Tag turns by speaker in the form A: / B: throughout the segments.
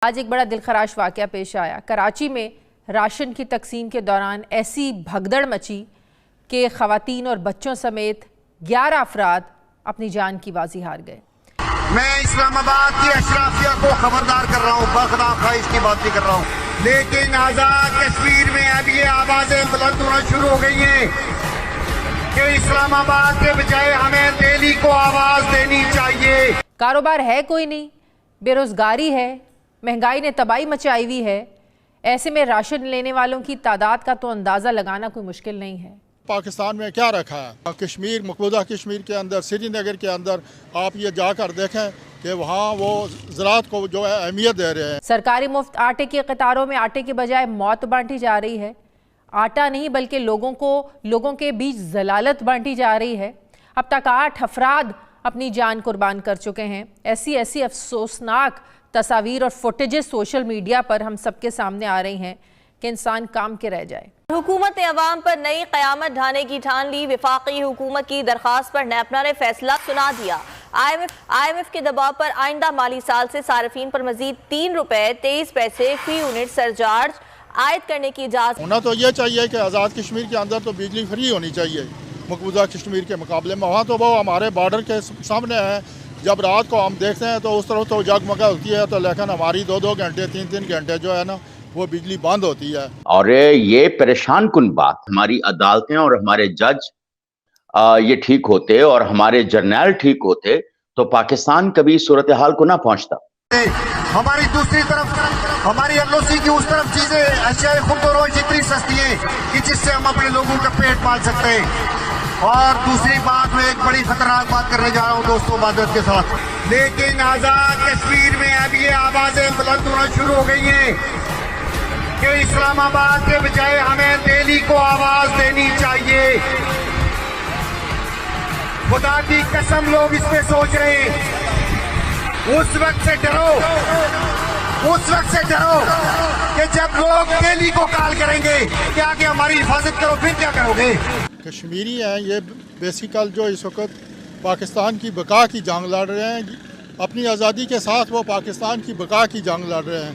A: آج ایک بڑا دلخراش واقعہ پیش آیا۔ کراچی میں راشن کی تقسیم کے دوران ایسی بھگدڑ مچی کہ خواتین اور بچوں سمیت 11 افراد اپنی جان کی بازی ہار گئے۔
B: میں اسلام آباد کی اشرافیہ کو خبردار کر رہا ہوں، بخدا خواہش کی بات نہیں کر رہا ہوں، لیکن آزاد کشمیر میں اب یہ آوازیں بلند ہونا شروع ہو گئی ہیں کہ اسلام آباد کے بجائے ہمیں دہلی کو آواز دینی چاہیے۔
A: کاروبار ہے کوئی نہیں، بے روزگاری ہے، مہنگائی نے تباہی مچائی ہوئی ہے۔ ایسے میں راشن لینے والوں کی تعداد کا تو اندازہ لگانا کوئی مشکل نہیں ہے۔
C: پاکستان میں کیا رکھا ہے؟ کشمیر، مقبوضہ کشمیر کے اندر، سری نگر کے اندر آپ یہ جا کر دیکھیں کہ وہاں وہ زراعت کو جو ہے اہمیت دے رہے ہیں۔
A: سرکاری مفت آٹے کے قطاروں میں آٹے کے بجائے موت بانٹی جا رہی ہے۔ آٹا نہیں بلکہ لوگوں کے بیچ ذلالت بانٹی جا رہی ہے۔ اب تک 8 افراد اپنی جان قربان کر چکے ہیں۔ ایسی افسوسناک تصاویر اور فوٹیجز سوشل میڈیا پر ہم سب کے سامنے آ رہی ہیں کہ انسان کام کے رہ جائے۔
D: حکومت نے عوام پر نئی قیامت ڈھانے کی ٹھان لی۔ وفاقی حکومت کی درخواست پر نیپنا نے فیصلہ سنا دیا۔ آئی ایم ایف کے دباؤ پر آئندہ مالی سال سے صارفین پر مزید 3 روپے 23 پیسے فی یونٹ سرچارج عائد کرنے کی اجازت۔
C: ہونا تو یہ چاہیے کہ آزاد کشمیر کے اندر تو بجلی فری ہونی چاہیے مقبوضہ کشمیر کے مقابلے میں۔ وہاں تو وہ ہمارے بارڈر کے سامنے ہے، جب رات کو ہم دیکھتے ہیں تو اس طرف تو جگمگا ہوتی ہے، تو لیکن ہماری 2 گھنٹے 3 گھنٹے جو ہے نا وہ بجلی بند ہوتی ہے۔
E: اور یہ پریشان کن بات، ہماری عدالتیں اور ہمارے جج یہ ٹھیک ہوتے اور ہمارے جرنیل ٹھیک ہوتے تو پاکستان کبھی صورتحال کو نہ پہنچتا۔
B: ہماری دوسری طرف ہماری LOC کی اس طرف چیزیں اشیاء خرد و روش اتنی سستی ہیں کہ جس سے ہم اپنے لوگوں کا پیٹ پال سکتے ہیں۔ اور دوسری بات میں ایک بڑی خطرناک بات کرنے جا رہا ہوں دوستوں معذرت کے ساتھ، لیکن آزاد کشمیر میں اب یہ آوازیں بلند ہونا شروع ہو گئی ہیں کہ اسلام آباد کے بجائے ہمیں دہلی کو آواز دینی چاہیے۔ خدا کی قسم لوگ اس پہ سوچ رہے ہیں۔ اس وقت سے ڈرو کہ جب لوگ دہلی کو کال کریں گے کہ آگے ہماری حفاظت کرو، پھر کیا کرو گے؟
C: کشمیری ہیں یہ بیسیکل جو اس وقت پاکستان کی بقا کی جنگ لڑ رہے ہیں، اپنی آزادی کے ساتھ وہ پاکستان کی بقا کی جنگ لڑ رہے ہیں۔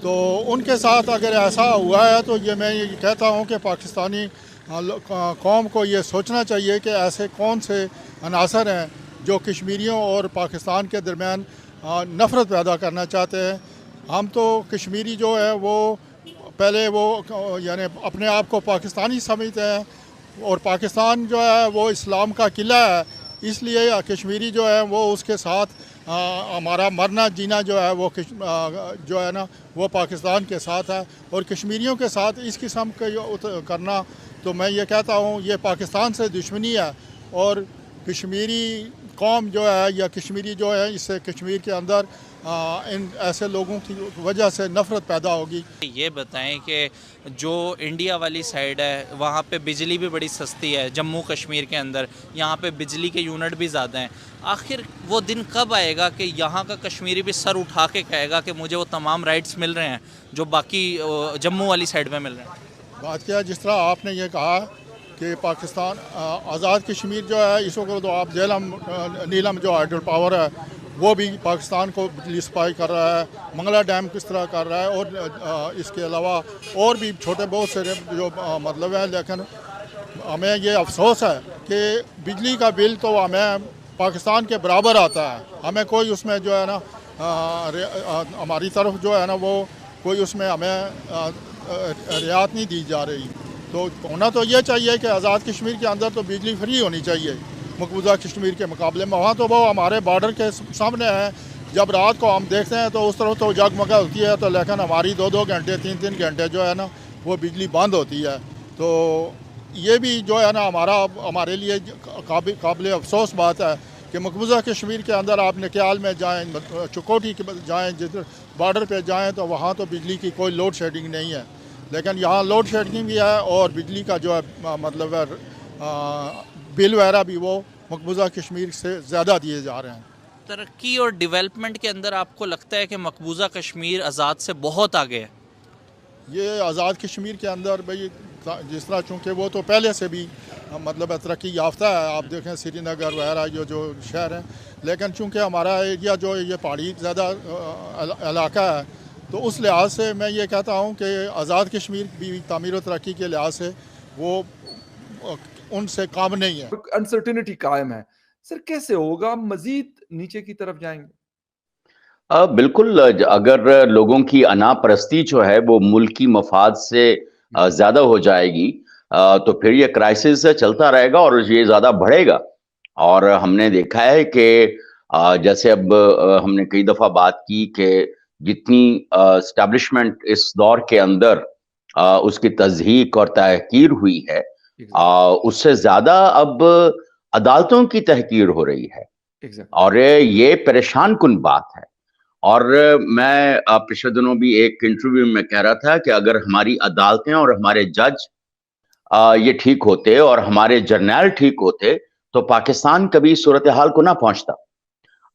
C: تو ان کے ساتھ اگر ایسا ہوا ہے تو میں یہ کہتا ہوں کہ پاکستانی قوم کو یہ سوچنا چاہیے کہ ایسے کون سے عناصر ہیں جو کشمیریوں اور پاکستان کے درمیان نفرت پیدا کرنا چاہتے ہیں۔ ہم تو کشمیری جو ہے وہ پہلے وہ یعنی اپنے آپ کو پاکستانی سمجھتے ہیں، اور پاکستان جو ہے وہ اسلام کا قلعہ ہے، اس لیے کشمیری جو ہے وہ اس کے ساتھ ہمارا مرنا جینا جو ہے وہ جو ہے نا وہ پاکستان کے ساتھ ہے، اور کشمیریوں کے ساتھ اس قسم کا کرنا تو میں یہ کہتا ہوں یہ پاکستان سے دشمنی ہے، اور کشمیری قوم جو ہے یا کشمیری جو ہے اس سے کشمیر کے اندر ان ایسے لوگوں کی وجہ سے نفرت پیدا ہوگی۔
F: یہ بتائیں کہ جو انڈیا والی سائیڈ ہے وہاں پہ بجلی بھی بڑی سستی ہے، جموں کشمیر کے اندر یہاں پہ بجلی کے یونٹ بھی زیادہ ہیں، آخر وہ دن کب آئے گا کہ یہاں کا کشمیری بھی سر اٹھا کے کہے گا کہ مجھے وہ تمام رائٹس مل رہے ہیں جو باقی جموں والی سائیڈ میں مل رہے ہیں؟
C: بات کیا جس طرح آپ نے یہ کہا کہ پاکستان آزاد کشمیر جو ہے اس وقت تو آپ نیلم جو ہائیڈرو پاور ہے وہ بھی پاکستان کو بجلی سپلائی کر رہا ہے، منگلا ڈیم کس طرح کر رہا ہے، اور اس کے علاوہ اور بھی چھوٹے بہت سے جو مطلب ہے، لیکن ہمیں یہ افسوس ہے کہ بجلی کا بل تو ہمیں پاکستان کے برابر آتا ہے، ہمیں کوئی اس میں جو ہے نا ہماری طرف جو ہے نا وہ کوئی اس میں ہمیں رعایت نہیں دی جا رہی۔ تو ہونا تو یہ چاہیے کہ آزاد کشمیر کے اندر تو بجلی فری ہونی چاہیے مقبوضہ کشمیر کے مقابلے میں۔ وہاں تو وہ ہمارے بارڈر کے سامنے ہے، جب رات کو ہم دیکھتے ہیں تو اس طرف تو جگمگا ہوتی ہے، تو لیکن ہماری 2 گھنٹے 3 گھنٹے جو ہے نا وہ بجلی بند ہوتی ہے۔ تو یہ بھی جو ہے نا ہمارے لیے قابل افسوس بات ہے کہ مقبوضہ کشمیر کے اندر آپ نکیال میں جائیں، چکوٹھی جائیں، بارڈر پہ جائیں تو وہاں تو بجلی کی کوئی لوڈ شیڈنگ نہیں ہے، لیکن یہاں لوڈ شیڈنگ بھی ہے اور بجلی کا جو ہے مطلب ہے بل وغیرہ بھی وہ مقبوضہ کشمیر سے زیادہ دیے جا رہے ہیں۔
F: ترقی اور ڈیولپمنٹ کے اندر آپ کو لگتا ہے کہ مقبوضہ کشمیر آزاد سے بہت آگے ہے؟
C: یہ آزاد کشمیر کے اندر بھئی جس طرح چونکہ وہ تو پہلے سے بھی مطلب ترقی یافتہ ہے، آپ دیکھیں سری نگر وغیرہ جو شہر ہیں، لیکن چونکہ ہمارا ایریا جو یہ پہاڑی زیادہ علاقہ ہے، تو اس لحاظ سے میں یہ کہتا ہوں کہ آزاد کشمیر بھی تعمیر و ترقی کے لحاظ سے وہ ان سے کام نہیں ہے.
G: انسرٹینٹی قائم ہے. سر کیسے ہوگا, مزید نیچے کی طرف جائیں گے؟
E: بالکل, اگر لوگوں کی انا پرستی جو ہے وہ ملکی مفاد سے زیادہ ہو جائے گی تو پھر یہ کرائسس چلتا رہے گا اور یہ زیادہ بڑھے گا. اور ہم نے دیکھا ہے کہ جیسے اب ہم نے کئی دفعہ بات کی کہ جتنی اسٹیبلشمنٹ اس دور کے اندر اس کی تضحیق اور تحقیر ہوئی ہے اس سے زیادہ اب عدالتوں کی تحقیر ہو رہی ہے, اور یہ پریشان کن بات ہے. اور میں پچھلے دنوں بھی ایک انٹرویو میں کہہ رہا تھا کہ اگر ہماری عدالتیں اور ہمارے جج یہ ٹھیک ہوتے اور ہمارے جرنیل ٹھیک ہوتے تو پاکستان کبھی صورتحال کو نہ پہنچتا.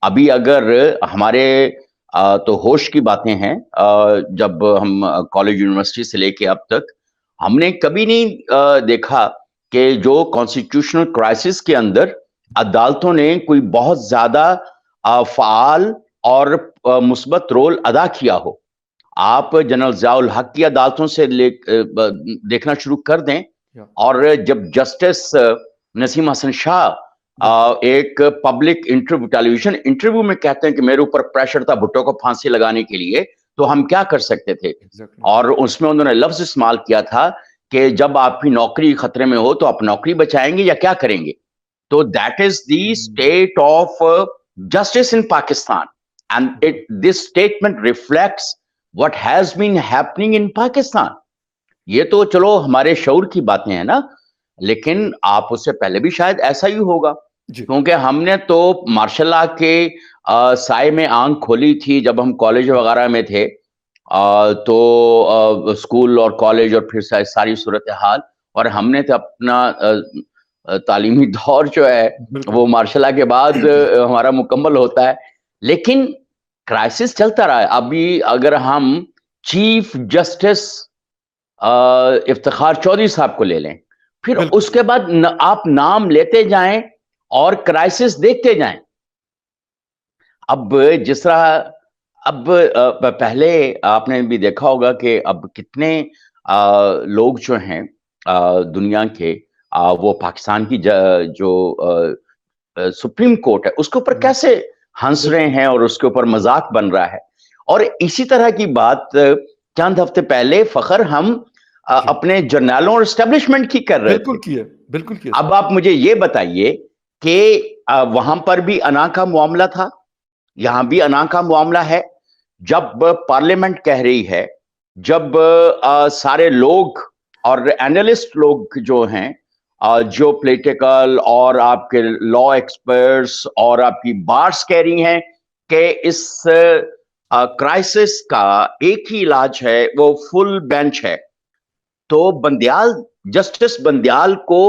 E: ابھی اگر ہمارے تو ہوش کی باتیں ہیں, جب ہم کالج یونیورسٹی سے لے کے اب تک ہم نے کبھی نہیں دیکھا کہ جو کانسٹیٹیوشنل کرائسس کے اندر عدالتوں نے کوئی بہت زیادہ فعال اور مثبت رول ادا کیا ہو. آپ جنرل ضیاء الحق کی عدالتوں سے دیکھنا شروع کر دیں, اور جب جسٹس نسیم حسن شاہ ایک پبلک انٹرویو ٹیلی ویژن انٹرویو میں کہتے ہیں کہ میرے اوپر پریشر تھا بھٹو کو پھانسی لگانے کے لیے تو ہم کیا کر سکتے تھے, اور اس میں انہوں نے لفظ استعمال کیا تھا کہ جب آپ کی نوکری خطرے میں ہو تو آپ نوکری بچائیں گے یا کیا کریں گے. تو that is the state of justice in Pakistan, and this statement reflects what has been happening in Pakistan. یہ تو چلو ہمارے شعور کی باتیں ہیں نا, لیکن آپ اس سے پہلے بھی شاید ایسا ہی ہوگا, کیونکہ ہم نے تو مارشل لا کے سائے میں آنکھ کھولی تھی جب ہم کالج وغیرہ میں تھے, تو اسکول اور کالج اور پھر ساری صورتحال, اور ہم نے تو اپنا تعلیمی دور جو ہے وہ مارشل لا کے بعد ہمارا مکمل ہوتا ہے. لیکن کرائسس چلتا رہا ہے. ابھی اگر ہم چیف جسٹس افتخار چودھری صاحب کو لے لیں, پھر اس کے بعد آپ نام لیتے جائیں اور کرائسس دیکھتے جائیں. اب جس طرح اب پہلے آپ نے بھی دیکھا ہوگا کہ اب کتنے لوگ جو ہیں دنیا کے وہ پاکستان کی جو سپریم کورٹ ہے اس کے اوپر کیسے ہنس رہے ہیں اور اس کے اوپر مذاق بن رہا ہے. اور اسی طرح کی بات چند ہفتے پہلے فخر ہم اپنے جرنیلوں اور اسٹیبلشمنٹ کی کر رہے تھے.
G: بالکل.
E: اب آپ مجھے یہ بتائیے کہ وہاں پر بھی انا کا معاملہ تھا, یہاں بھی انا کا معاملہ ہے. جب پارلیمنٹ کہہ رہی ہے, جب سارے لوگ اور اینالسٹ لوگ جو ہیں جو پولیٹیکل اور آپ کے لا ایکسپرٹس اور آپ کی بارس کہہ رہی ہیں کہ اس کرائسس کا ایک ہی علاج ہے, وہ فل بینچ ہے, تو بندیال جسٹس بندیال کو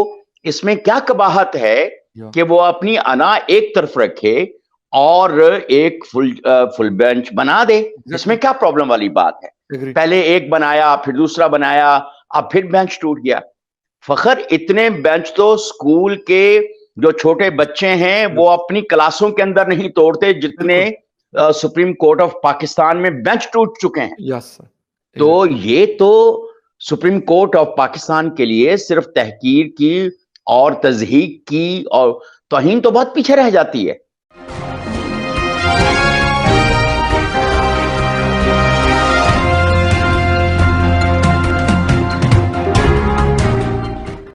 E: اس میں کیا قباحت ہے کہ وہ اپنی انا ایک طرف رکھے اور ایک فل بینچ بنا دے؟ اس میں کیا پرابلم والی بات ہے؟ پہلے ایک بنایا, پھر دوسرا بنایا, اب پھر بینچ ٹوٹ گیا. فخر اتنے بینچ تو اسکول کے جو چھوٹے بچے ہیں وہ اپنی کلاسوں کے اندر نہیں توڑتے جتنے سپریم کورٹ آف پاکستان میں بینچ ٹوٹ چکے ہیں. تو یہ تو سپریم کورٹ آف پاکستان کے لیے صرف تحقیر کی اور تضحیق کی اور توہین تو بہت پیچھے رہ جاتی ہے.